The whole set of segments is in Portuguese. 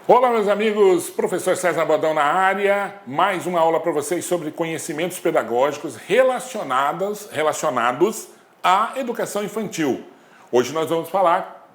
Olá, meus amigos, professor César Bodão na área, mais uma aula para vocês sobre conhecimentos pedagógicos relacionados à educação infantil. Hoje nós vamos falar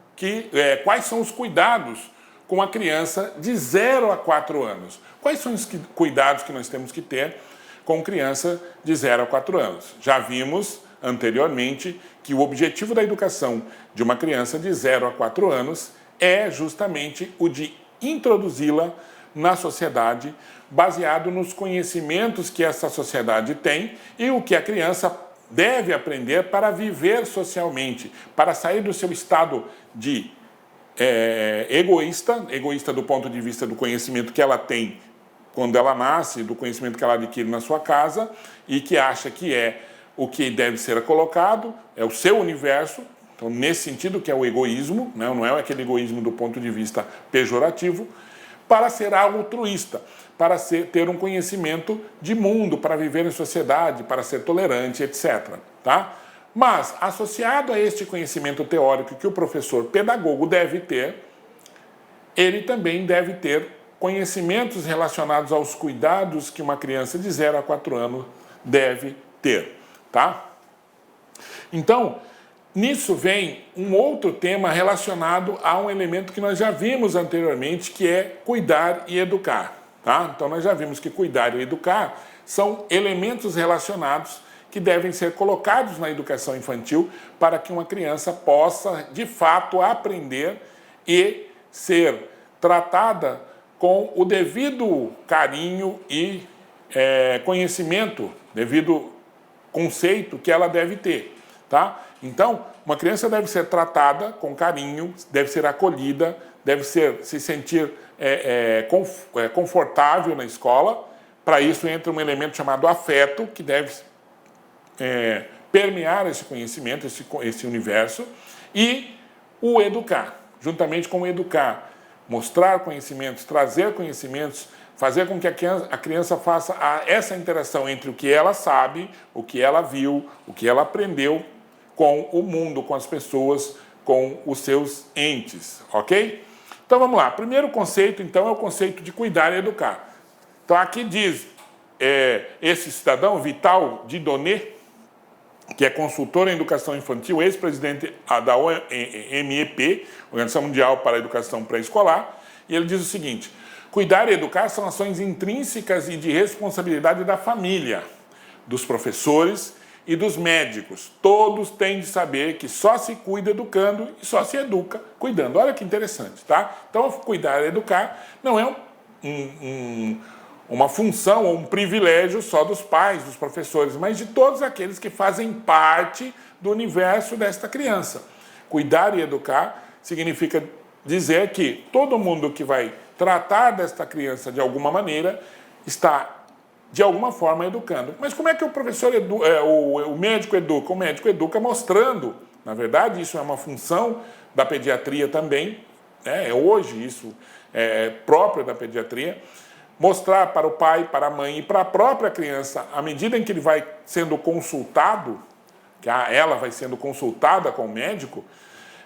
quais são os cuidados com a criança de 0 a 4 anos. Quais são os cuidados que nós temos que ter com criança de 0 a 4 anos? Já vimos anteriormente que o objetivo da educação de uma criança de 0 a 4 anos é justamente o de introduzi-la na sociedade, baseado nos conhecimentos que essa sociedade tem e o que a criança deve aprender para viver socialmente, para sair do seu estado de egoísta do ponto de vista do conhecimento que ela tem quando ela nasce, do conhecimento que ela adquire na sua casa e que acha que é o que deve ser colocado, é o seu universo. Então, nesse sentido que é o egoísmo, né? Não é aquele egoísmo do ponto de vista pejorativo, para ser altruísta, para ter um conhecimento de mundo, para viver em sociedade, para ser tolerante, etc. Tá? Mas, associado a este conhecimento teórico que o professor pedagogo deve ter, ele também deve ter conhecimentos relacionados aos cuidados que uma criança de 0 a 4 anos deve ter. Tá? Então, nisso vem um outro tema relacionado a um elemento que nós já vimos anteriormente, que é cuidar e educar. Tá? Então, nós já vimos que cuidar e educar são elementos relacionados que devem ser colocados na educação infantil para que uma criança possa, de fato, aprender e ser tratada com o devido carinho e conhecimento, devido conceito que ela deve ter. Tá? Então, uma criança deve ser tratada com carinho, deve ser acolhida, deve se sentir confortável na escola. Para isso entra um elemento chamado afeto, que deve permear esse conhecimento, esse universo, e o educar, juntamente com o educar, mostrar conhecimentos, trazer conhecimentos, fazer com que a criança faça essa interação entre o que ela sabe, o que ela viu, o que ela aprendeu, com o mundo, com as pessoas, com os seus entes, ok? Então vamos lá. Primeiro conceito, então, é o conceito de cuidar e educar. Então aqui diz esse cidadão, Vital Dieudonné, que é consultor em educação infantil, ex-presidente da OMEP, Organização Mundial para a Educação Pré-Escolar, e ele diz o seguinte: cuidar e educar são ações intrínsecas e de responsabilidade da família, dos professores e dos médicos. Todos têm de saber que só se cuida educando e só se educa cuidando. Olha que interessante, tá? Então, cuidar e educar não é uma função ou um privilégio só dos pais, dos professores, mas de todos aqueles que fazem parte do universo desta criança. Cuidar e educar significa dizer que todo mundo que vai tratar desta criança de alguma maneira está de alguma forma educando. Mas como é que o professor o médico educa? O médico educa mostrando. Na verdade, isso é uma função da pediatria também. Hoje isso é próprio da pediatria. Mostrar para o pai, para a mãe e para a própria criança, à medida em que ele vai sendo consultado, que ela vai sendo consultada com o médico,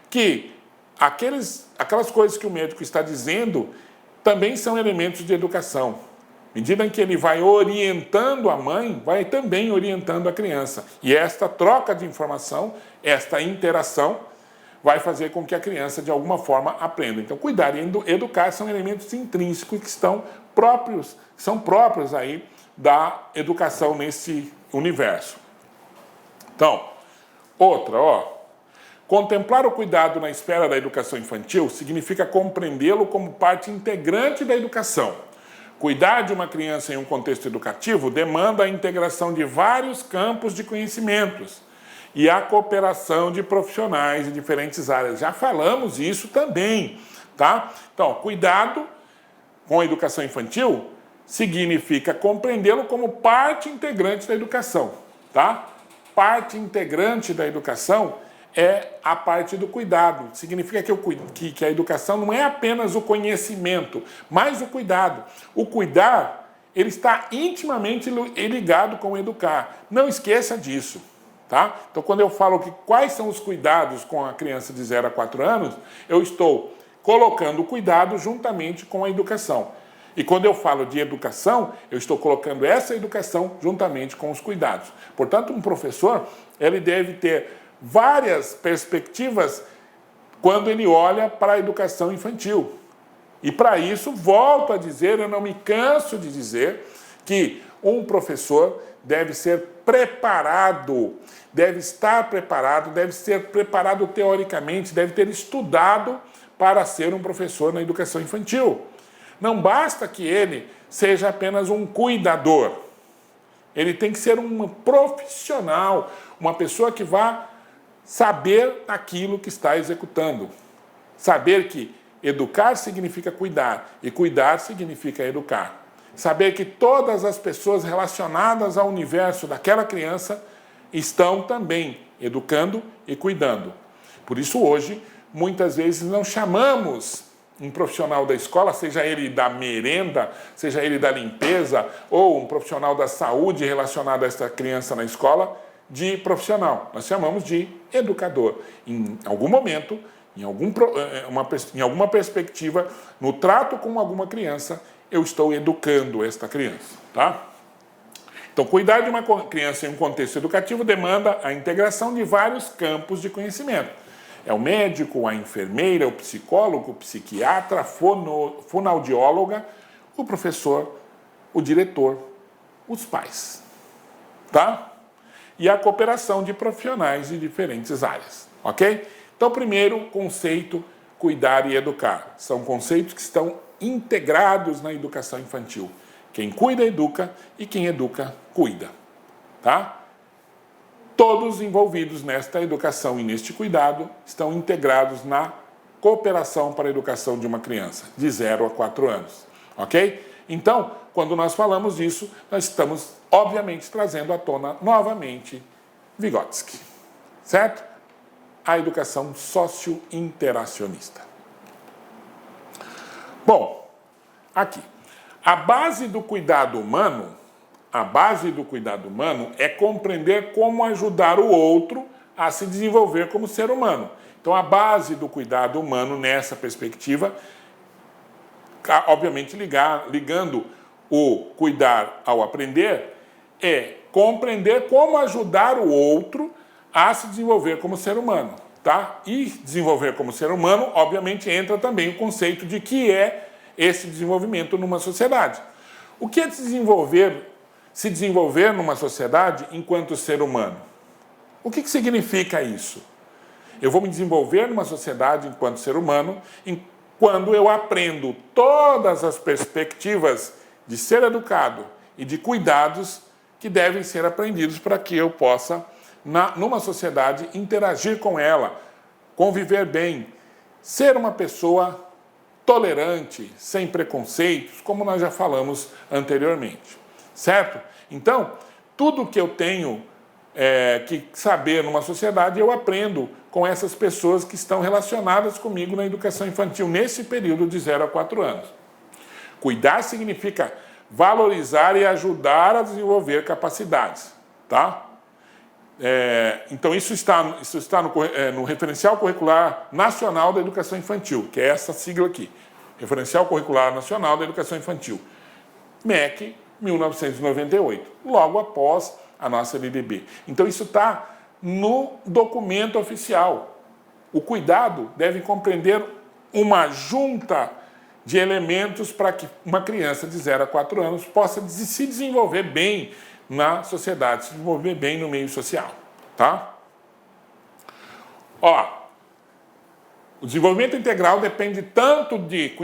que aquelas coisas que o médico está dizendo também são elementos de educação. À medida em que ele vai orientando a mãe, vai também orientando a criança. E esta troca de informação, esta interação, vai fazer com que a criança, de alguma forma, aprenda. Então, cuidar e educar são elementos intrínsecos que são próprios aí da educação nesse universo. Então, contemplar o cuidado na esfera da educação infantil significa compreendê-lo como parte integrante da educação. Cuidar de uma criança em um contexto educativo demanda a integração de vários campos de conhecimentos e a cooperação de profissionais de diferentes áreas. Já falamos isso também, tá? Então, cuidado com a educação infantil significa compreendê-lo como parte integrante da educação, tá? Parte integrante da educação é a parte do cuidado. Significa que a educação não é apenas o conhecimento, mas o cuidado. O cuidar, ele está intimamente ligado com o educar. Não esqueça disso. Tá? Então, quando eu falo quais são os cuidados com a criança de 0 a 4 anos, eu estou colocando o cuidado juntamente com a educação. E quando eu falo de educação, eu estou colocando essa educação juntamente com os cuidados. Portanto, um professor, ele deve ter várias perspectivas quando ele olha para a educação infantil. E para isso, volto a dizer, eu não me canso de dizer, que um professor deve ser preparado, deve estar preparado, deve ser preparado teoricamente, deve ter estudado para ser um professor na educação infantil. Não basta que ele seja apenas um cuidador. Ele tem que ser um profissional, uma pessoa que vá saber aquilo que está executando. Saber que educar significa cuidar e cuidar significa educar. Saber que todas as pessoas relacionadas ao universo daquela criança estão também educando e cuidando. Por isso hoje, muitas vezes não chamamos um profissional da escola, seja ele da merenda, seja ele da limpeza, ou um profissional da saúde relacionado a essa criança na escola, de profissional. Nós chamamos de educador. Em algum momento, em alguma perspectiva, no trato com alguma criança, eu estou educando esta criança, tá? Então, cuidar de uma criança em um contexto educativo demanda a integração de vários campos de conhecimento. É o médico, a enfermeira, o psicólogo, o psiquiatra, a fonoaudióloga, o professor, o diretor, os pais, tá? E a cooperação de profissionais de diferentes áreas, ok? Então, primeiro conceito, cuidar e educar. São conceitos que estão integrados na educação infantil. Quem cuida, educa, e quem educa, cuida, tá? Todos envolvidos nesta educação e neste cuidado estão integrados na cooperação para a educação de uma criança, de 0 a 4 anos, ok? Então, quando nós falamos disso, nós estamos, obviamente, trazendo à tona novamente Vygotsky, certo? A educação socio-interacionista. Bom, aqui, a base do cuidado humano é compreender como ajudar o outro a se desenvolver como ser humano. Então, a base do cuidado humano, nessa perspectiva, obviamente ligando o cuidar ao aprender, é compreender como ajudar o outro a se desenvolver como ser humano, tá? E desenvolver como ser humano, obviamente, entra também o conceito de que é esse desenvolvimento numa sociedade. O que é se desenvolver numa sociedade enquanto ser humano? O que significa isso? Eu vou me desenvolver numa sociedade enquanto ser humano quando eu aprendo todas as perspectivas de ser educado e de cuidados que devem ser aprendidos para que eu possa, numa sociedade, interagir com ela, conviver bem, ser uma pessoa tolerante, sem preconceitos, como nós já falamos anteriormente, certo? Então, tudo que eu tenho que saber numa sociedade, eu aprendo com essas pessoas que estão relacionadas comigo na educação infantil, nesse período de 0 a 4 anos. Cuidar significa valorizar e ajudar a desenvolver capacidades, tá? Então, isso está no Referencial Curricular Nacional da Educação Infantil, que é essa sigla aqui, Referencial Curricular Nacional da Educação Infantil, MEC 1998, logo após a nossa LDB. Então, isso está no documento oficial. O cuidado deve compreender uma junta de elementos para que uma criança de 0 a 4 anos possa se desenvolver bem na sociedade, se desenvolver bem no meio social, tá? Ó, o desenvolvimento integral depende tanto de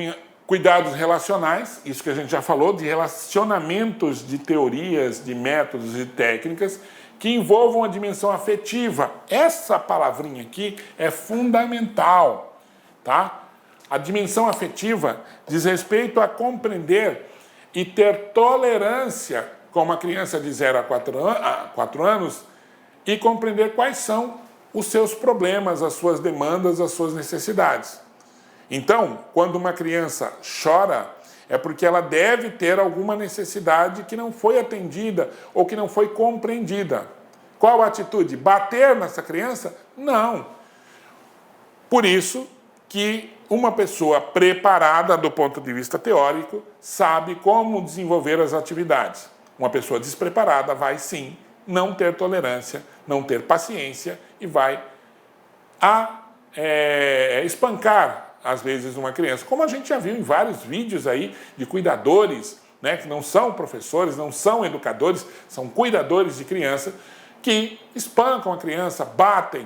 cuidados relacionais, isso que a gente já falou, de relacionamentos, de teorias, de métodos e técnicas que envolvam a dimensão afetiva. Essa palavrinha aqui é fundamental, tá? A dimensão afetiva diz respeito a compreender e ter tolerância com uma criança de 0 a 4 anos e compreender quais são os seus problemas, as suas demandas, as suas necessidades. Então, quando uma criança chora, é porque ela deve ter alguma necessidade que não foi atendida ou que não foi compreendida. Qual a atitude? Bater nessa criança? Não. Por isso que uma pessoa preparada do ponto de vista teórico sabe como desenvolver as atividades. Uma pessoa despreparada vai, sim, não ter tolerância, não ter paciência e vai espancar, às vezes, uma criança. Como a gente já viu em vários vídeos aí de cuidadores, né, que não são professores, não são educadores, são cuidadores de criança, que espancam a criança, batem,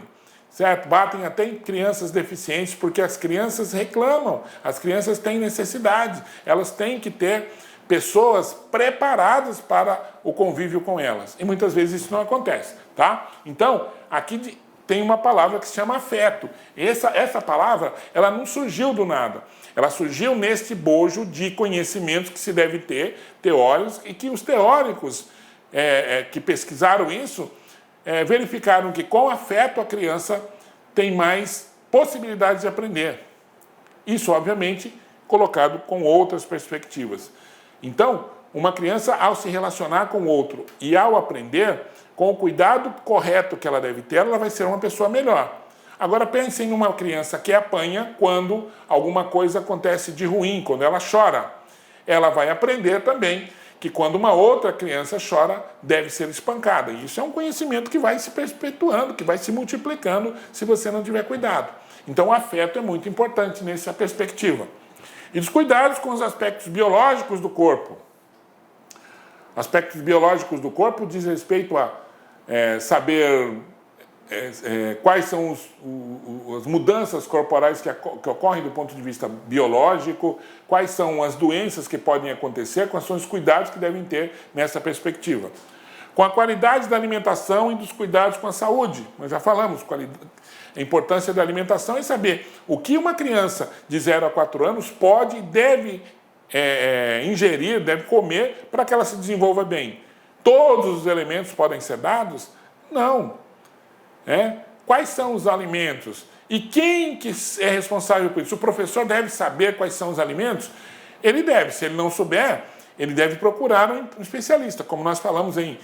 certo? Batem até em crianças deficientes, porque as crianças reclamam, as crianças têm necessidade, elas têm que ter pessoas preparadas para o convívio com elas. E muitas vezes isso não acontece, tá? Então, aqui tem uma palavra que se chama afeto. Essa palavra, ela não surgiu do nada. Ela surgiu neste bojo de conhecimentos que se deve ter, teóricos, e que os teóricos que pesquisaram isso verificaram que com afeto a criança tem mais possibilidades de aprender. Isso, obviamente, colocado com outras perspectivas. Então, uma criança, ao se relacionar com o outro e ao aprender, com o cuidado correto que ela deve ter, ela vai ser uma pessoa melhor. Agora, pensem em uma criança que apanha quando alguma coisa acontece de ruim, quando ela chora. Ela vai aprender também que quando uma outra criança chora, deve ser espancada. E isso é um conhecimento que vai se perpetuando, que vai se multiplicando se você não tiver cuidado. Então, o afeto é muito importante nessa perspectiva. E os cuidados com os aspectos biológicos do corpo. Aspectos biológicos do corpo diz respeito a saber quais são as mudanças corporais que ocorrem do ponto de vista biológico, quais são as doenças que podem acontecer, quais são os cuidados que devem ter nessa perspectiva. Com a qualidade da alimentação e dos cuidados com a saúde. Nós já falamos, a importância da alimentação é saber o que uma criança de 0 a 4 anos pode e deve ingerir, deve comer para que ela se desenvolva bem. Todos os elementos podem ser dados? Não. Quais são os alimentos? E quem que é responsável por isso? O professor deve saber quais são os alimentos? Ele deve. Se ele não souber, ele deve procurar um especialista. Como nós falamos em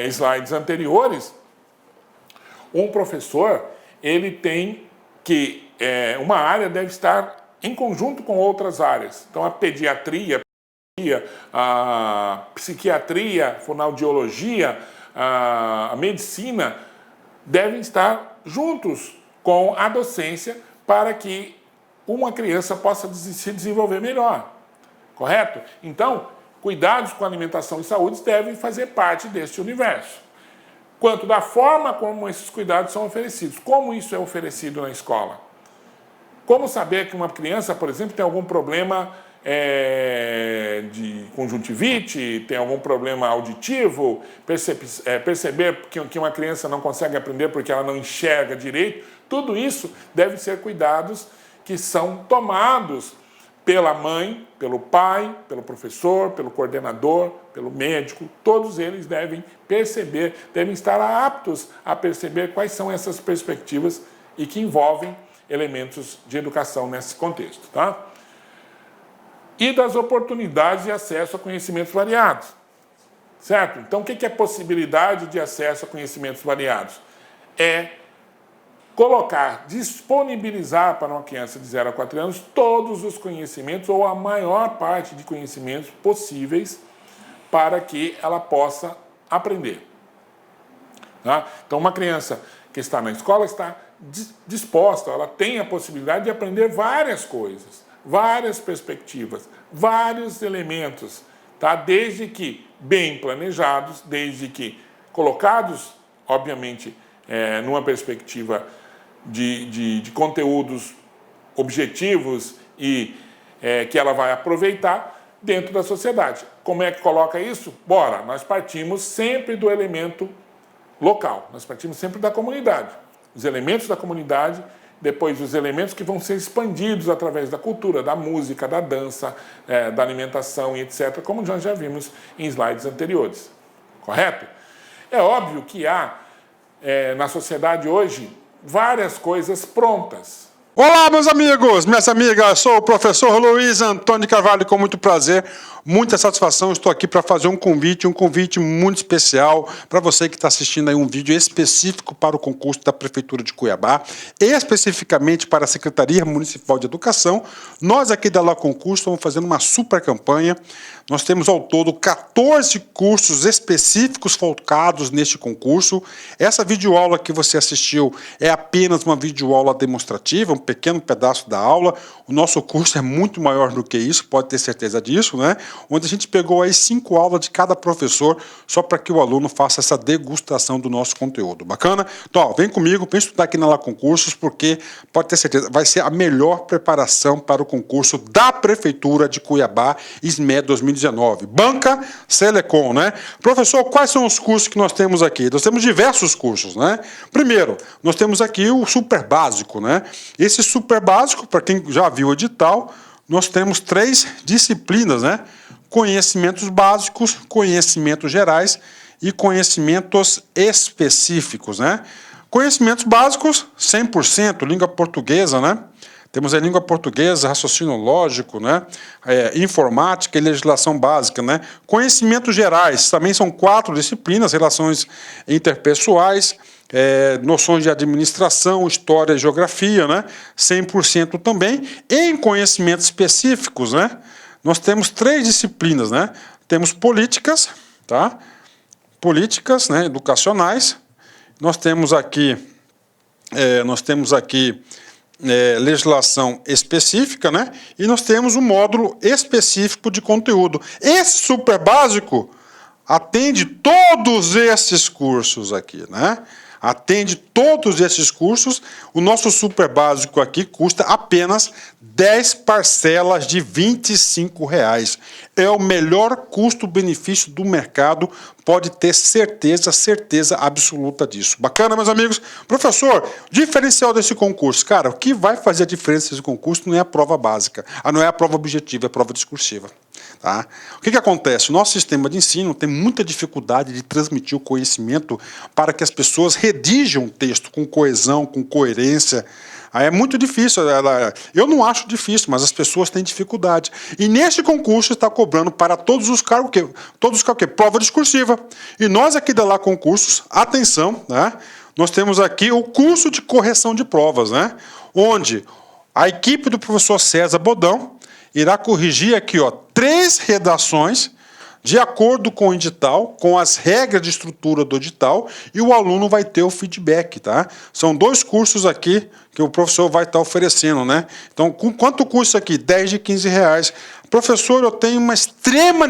slides anteriores, um professor, ele tem que... uma área deve estar em conjunto com outras áreas. Então, a pediatria, a psiquiatria, a fonoaudiologia, a medicina devem estar juntos com a docência para que uma criança possa se desenvolver melhor. Correto? Então, cuidados com alimentação e saúde devem fazer parte deste universo. Quanto da forma como esses cuidados são oferecidos. Como isso é oferecido na escola? Como saber que uma criança, por exemplo, tem algum problema de conjuntivite, tem algum problema auditivo, perceber que uma criança não consegue aprender porque ela não enxerga direito, tudo isso deve ser cuidados que são tomados pela mãe, pelo pai, pelo professor, pelo coordenador, pelo médico. Todos eles devem perceber, devem estar aptos a perceber quais são essas perspectivas e que envolvem elementos de educação nesse contexto, tá? E das oportunidades de acesso a conhecimentos variados, certo? Então, o que é possibilidade de acesso a conhecimentos variados? É colocar, disponibilizar para uma criança de 0 a 4 anos todos os conhecimentos ou a maior parte de conhecimentos possíveis para que ela possa aprender. Tá? Então, uma criança que está na escola está disposta, ela tem a possibilidade de aprender várias coisas, várias perspectivas, vários elementos, tá? Desde que bem planejados, desde que colocados, obviamente, numa perspectiva de conteúdos objetivos e que ela vai aproveitar dentro da sociedade. Como é que coloca isso? Bora, nós partimos sempre do elemento local, nós partimos sempre da comunidade. Os elementos da comunidade, depois os elementos que vão ser expandidos através da cultura, da música, da dança, da alimentação e etc., como nós já vimos em slides anteriores. Correto? É óbvio que há, na sociedade hoje, várias coisas prontas. Olá, meus amigos, minhas amigas, sou o professor Luiz Antônio Carvalho, com muito prazer, muita satisfação, estou aqui para fazer um convite muito especial para você que está assistindo aí um vídeo específico para o concurso da Prefeitura de Cuiabá, especificamente para a Secretaria Municipal de Educação. Nós aqui da La Concurso estamos fazendo uma super campanha, nós temos ao todo 14 cursos específicos focados neste concurso. Essa videoaula que você assistiu é apenas uma videoaula demonstrativa, um pequeno pedaço da aula. O nosso curso é muito maior do que isso, pode ter certeza disso, né? Onde a gente pegou aí 5 aulas de cada professor, só para que o aluno faça essa degustação do nosso conteúdo. Bacana? Então, ó, vem comigo, vem estudar aqui na La Concursos, porque pode ter certeza, vai ser a melhor preparação para o concurso da Prefeitura de Cuiabá, SME 2019. Banca Selecom, né? Professor, quais são os cursos que nós temos aqui? Nós temos diversos cursos, né? Primeiro, nós temos aqui o super básico, né? Esse super básico, para quem já viu o edital, nós temos 3 disciplinas, né? Conhecimentos básicos, conhecimentos gerais e conhecimentos específicos, né? Conhecimentos básicos, 100%, língua portuguesa, né? Temos a língua portuguesa, raciocínio lógico, né? Informática e legislação básica, né? Conhecimentos gerais, também são 4 disciplinas, relações interpessoais, noções de administração, história e geografia, né? 100% também. Em conhecimentos específicos, né? Nós temos 3 disciplinas, né? Temos políticas, tá? Políticas, né? Educacionais. Nós temos aqui legislação específica, né? E nós temos um módulo específico de conteúdo. Esse super básico atende todos esses cursos aqui, né? Atende todos esses cursos. O nosso super básico aqui custa apenas 10 parcelas de R$ 25,00. É o melhor custo-benefício do mercado, pode ter certeza absoluta disso. Bacana, meus amigos? Professor, diferencial desse concurso. Cara, o que vai fazer a diferença desse concurso não é a prova básica, não é a prova objetiva, é a prova discursiva. Tá? O que acontece? O nosso sistema de ensino tem muita dificuldade de transmitir o conhecimento para que as pessoas redigam o texto com coesão, com coerência. Aí é muito difícil. Eu não acho difícil, mas as pessoas têm dificuldade. E neste concurso está cobrando para todos os cargos o quê? Prova discursiva. E nós aqui da La Concursos, atenção, né? Nós temos aqui o curso de correção de provas, né? Onde a equipe do professor César Bodão irá corrigir aqui, ó, 3 redações de acordo com o edital, com as regras de estrutura do edital, e o aluno vai ter o feedback, tá? São 2 cursos aqui que o professor vai estar oferecendo, né? Então, quanto custa aqui? 10 de R$15. Professor, eu tenho uma extrema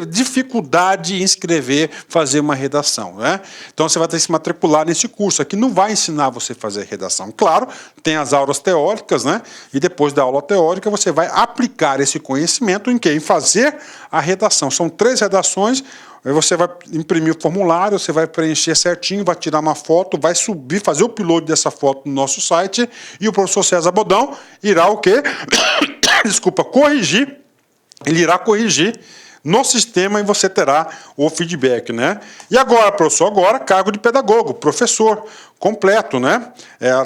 dificuldade em escrever, fazer uma redação, né? Então, você vai ter que se matricular nesse curso. Aqui não vai ensinar você a fazer redação. Claro, tem as aulas teóricas, né? E depois da aula teórica, você vai aplicar esse conhecimento em quê? Em fazer a redação. São 3 redações. Aí você vai imprimir o formulário, você vai preencher certinho, vai tirar uma foto, vai subir, fazer o upload dessa foto no nosso site, e o professor César Bodão irá o quê? Desculpa, corrigir. Ele irá corrigir no sistema e você terá o feedback, né? E agora, professor, agora cargo de pedagogo, professor completo, né?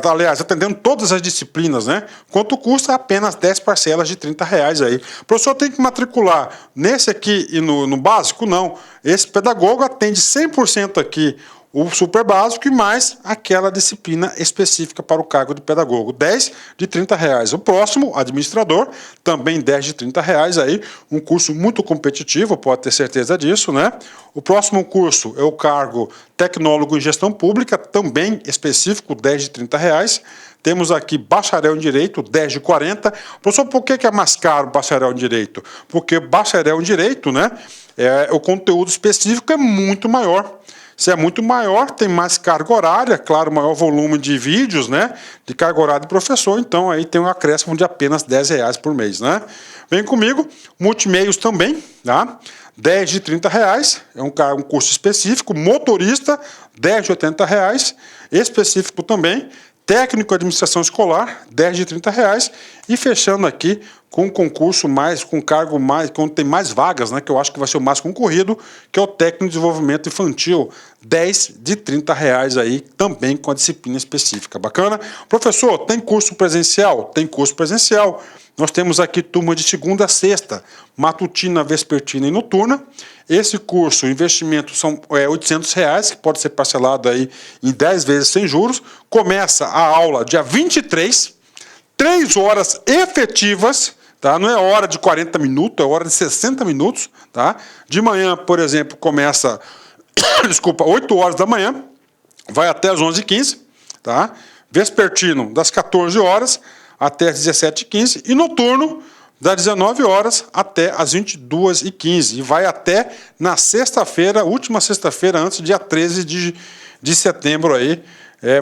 Aliás, atendendo todas as disciplinas, né? Quanto custa? Apenas 10 parcelas de R$30 aí. O professor tem que matricular nesse aqui e no básico? Não. Esse pedagogo atende 100% aqui o super básico e mais aquela disciplina específica para o cargo de pedagogo. 10 de R$30. O próximo, administrador, também 10 de R$30 aí, um curso muito competitivo, pode ter certeza disso, né? O próximo curso é o cargo tecnólogo em gestão pública, também específico, 10 de R$30. Temos aqui bacharel em Direito, 10 de R$40. Professor, por que é mais caro o bacharel em Direito? Porque bacharel em Direito, né, o conteúdo específico é muito maior. Se é muito maior, tem mais carga horária, claro, maior volume de vídeos, né, de carga horária de professor, então aí tem um acréscimo de apenas R$10 por mês, né? Vem comigo, multimeios também, tá? 10 de R$30, é um curso específico, motorista, 10 de R$80, específico também, técnico de administração escolar, 10 de R$30, e fechando aqui, com concurso mais, com cargo mais, quando tem mais vagas, né, que eu acho que vai ser o mais concorrido, que é o técnico de desenvolvimento infantil, 10 de R$30 aí, também com a disciplina específica. Bacana? Professor, tem curso presencial? Tem curso presencial. Nós temos aqui turma de segunda a sexta, matutina, vespertina e noturna. Esse curso, o investimento são R$800, que pode ser parcelado aí em 10 vezes sem juros. Começa a aula dia 23, 3 horas efetivas, tá? Não é hora de 40 minutos, é hora de 60 minutos. Tá? De manhã, por exemplo, começa, desculpa, 8 horas da manhã, vai até as 11h15. Tá? Vespertino, das 14 horas até as 17h15. E noturno, das 19 horas até as 22h15. E vai até na sexta-feira, última sexta-feira, antes, dia 13 de setembro aí.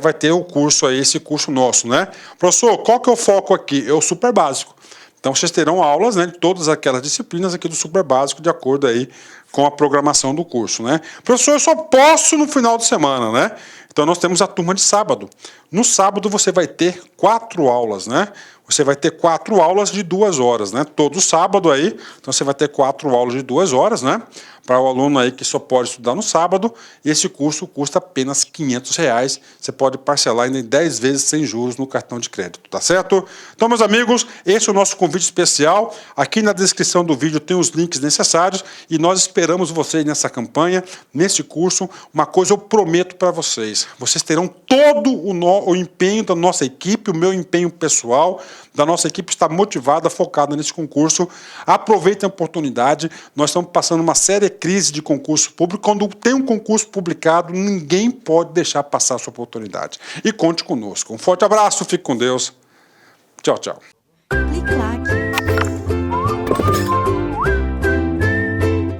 Vai ter o curso aí, esse curso nosso, né? Professor, qual que é o foco aqui? É o super básico. Então, vocês terão aulas, né, de todas aquelas disciplinas aqui do super básico, de acordo aí com a programação do curso, né? Professor, eu só posso no final de semana, né? Então, nós temos a turma de sábado. No sábado, você vai ter 4 aulas, né? Você vai ter 4 aulas de 2 horas, né? Todo sábado aí, então você vai ter 4 aulas de 2 horas, né? Para o aluno aí que só pode estudar no sábado, esse curso custa apenas R$500. Você pode parcelar ainda em 10 vezes sem juros no cartão de crédito, tá certo? Então, meus amigos, esse é o nosso convite especial. Aqui na descrição do vídeo tem os links necessários e nós esperamos vocês nessa campanha, nesse curso. Uma coisa eu prometo para vocês: vocês terão todo o empenho da nossa equipe, o meu empenho pessoal, da nossa equipe está motivada, focada nesse concurso. Aproveitem a oportunidade. Nós estamos passando uma séria crise de concurso público. Quando tem um concurso publicado, ninguém pode deixar passar a sua oportunidade. E conte conosco. Um forte abraço, fique com Deus. Tchau, tchau.